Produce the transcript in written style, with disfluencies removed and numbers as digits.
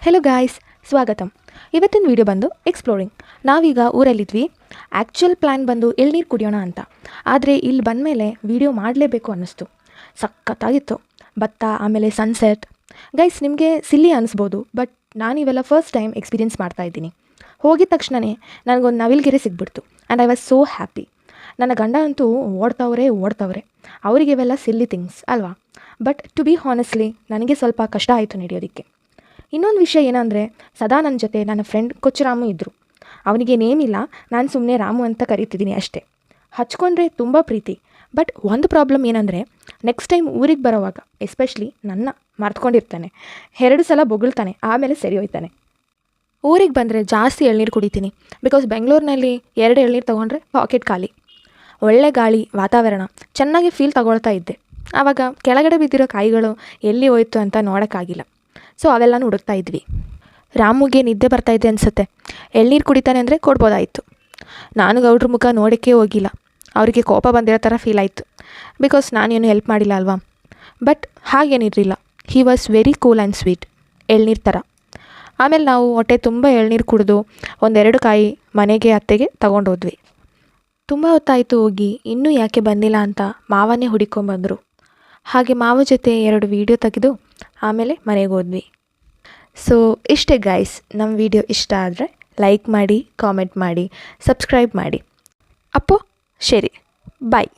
Hello guys, ಸ್ವಾಗತಂ. ಇವತ್ತಿನ video ಬಂದು exploring. ನಾವೀಗ ಊರಲ್ಲಿದ್ವಿ. ಆ್ಯಕ್ಚುಯಲ್ ಪ್ಲ್ಯಾನ್ ಬಂದು ಎಳ್ನೀರು ಕುಡಿಯೋಣ ಅಂತ. ಆದರೆ ಇಲ್ಲಿ ಬಂದಮೇಲೆ ವಿಡಿಯೋ ಮಾಡಲೇಬೇಕು ಅನ್ನಿಸ್ತು. ಸಖತ್ತಾಗಿತ್ತು ಭತ್ತ, ಆಮೇಲೆ ಸನ್ಸೆಟ್. ಗೈಸ್, ನಿಮಗೆ ಸಿಲ್ಲಿ ಅನ್ನಿಸ್ಬೋದು, ಬಟ್ ನಾನು ಇವೆಲ್ಲ ಫಸ್ಟ್ ಟೈಮ್ ಎಕ್ಸ್ಪೀರಿಯೆನ್ಸ್ ಮಾಡ್ತಾಯಿದ್ದೀನಿ. ಹೋಗಿದ ತಕ್ಷಣವೇ ನನಗೊಂದು ನವಿಲ್ಗೆರೆ ಸಿಗ್ಬಿಡ್ತು and I was so happy. ನನ್ನ ಗಂಡ ಅಂತೂ ಓಡ್ತವ್ರೆ. ಅವರಿಗೆ ಇವೆಲ್ಲ ಸಿಲ್ಲಿ ಥಿಂಗ್ಸ್ ಅಲ್ವಾ. ಬಟ್ ಟು ಬಿ ಹಾನೆಸ್ಟ್ಲಿ ನನಗೆ ಸ್ವಲ್ಪ ಕಷ್ಟ ಆಯಿತು ನಡೆಯೋದಕ್ಕೆ. ಇನ್ನೊಂದು ವಿಷಯ ಏನಂದರೆ, ಸದಾ ನನ್ನ ಜೊತೆ ನನ್ನ ಫ್ರೆಂಡ್ ಕೊಚ್ಚರಾಮು ಇದ್ದರು. ಅವನಿಗೆ ನೇಮಿಲ್ಲ, ನಾನು ಸುಮ್ಮನೆ ರಾಮು ಅಂತ ಕರೀತಿದ್ದೀನಿ ಅಷ್ಟೇ. ಹಚ್ಕೊಂಡ್ರೆ ತುಂಬ ಪ್ರೀತಿ. ಬಟ್ ಒಂದು ಪ್ರಾಬ್ಲಮ್ ಏನಂದರೆ, ನೆಕ್ಸ್ಟ್ ಟೈಮ್ ಊರಿಗೆ ಬರೋವಾಗ ಎಸ್ಪೆಷಲಿ ನನ್ನ ಮರ್ತ್ಕೊಂಡಿರ್ತಾನೆ. 2 ಸಲ ಬೊಗಳ್ತಾನೆ, ಆಮೇಲೆ ಸರಿ ಹೋಯ್ತಾನೆ. ಊರಿಗೆ ಬಂದರೆ ಜಾಸ್ತಿ ಎಳ್ನೀರು ಕುಡಿತೀನಿ. ಬಿಕಾಸ್ ಬೆಂಗಳೂರಿನಲ್ಲಿ 2 ಎಳ್ನೀರು ತೊಗೊಂಡ್ರೆ ಪಾಕೆಟ್ ಖಾಲಿ. ಒಳ್ಳೆ ಗಾಳಿ, ವಾತಾವರಣ ಚೆನ್ನಾಗಿ ಫೀಲ್ ತಗೊಳ್ತಾ ಇದ್ದೆ. ಆವಾಗ ಕೆಳಗಡೆ ಬಿದ್ದಿರೋ ಕಾಯಿಗಳು ಎಲ್ಲಿ ಹೋಯ್ತು ಅಂತ ನೋಡೋಕ್ಕಾಗಿಲ್ಲ. ಸೊ ಅವೆಲ್ಲನೂ ಹುಡುಕ್ತಾ ಇದ್ವಿ. ರಾಮುಗೆ ನಿದ್ದೆ ಬರ್ತಾಯಿದ್ದೆ ಅನಿಸುತ್ತೆ. ಎಳ್ನೀರು ಕುಡಿತಾನೆ ಅಂದರೆ ಕೊಡ್ಬೋದಾಯಿತು. ನಾನು ಗೌಡ್ರ ಮುಖ ನೋಡೋಕ್ಕೆ ಹೋಗಿಲ್ಲ. ಅವರಿಗೆ ಕೋಪ ಬಂದಿರೋ ಥರ ಫೀಲ್ ಆಯಿತು. ಬಿಕಾಸ್ ನಾನೇನು ಹೆಲ್ಪ್ ಮಾಡಿಲ್ಲ ಅಲ್ವಾ. ಬಟ್ ಹಾಗೇನಿರಲಿಲ್ಲ. He was very cool and sweet, ಎಳ್ನೀರು ಥರ. ಆಮೇಲೆ ನಾವು ಹೊಟ್ಟೆ ತುಂಬ ಎಳ್ನೀರು ಕುಡಿದು 1-2 ಕಾಯಿ ಮನೆಗೆ ಅತ್ತೆಗೆ ತಗೊಂಡೋದ್ವಿ. ತುಂಬ ಹೊತ್ತಾಯಿತು ಹೋಗಿ, ಇನ್ನೂ ಯಾಕೆ ಬಂದಿಲ್ಲ ಅಂತ ಮಾವನೇ ಹುಡುಕೊಂಬಂದರು. ಹಾಗೆ ಮಾವ ಜೊತೆ 2 ವೀಡಿಯೋ ತೆಗೆದು ಆಮೇಲೆ ಮನೆಗೆ ಹೋದ್ವಿ. ಸೊ ಇಷ್ಟೇ ಗೈಸ್. ನಮ್ಮ ವಿಡಿಯೋ ಇಷ್ಟ ಆದರೆ ಲೈಕ್ ಮಾಡಿ, ಕಾಮೆಂಟ್ ಮಾಡಿ, ಸಬ್ಸ್ಕ್ರೈಬ್ ಮಾಡಿ. ಅಪ್ಪೋ ಶರಿ, ಬಾಯ್.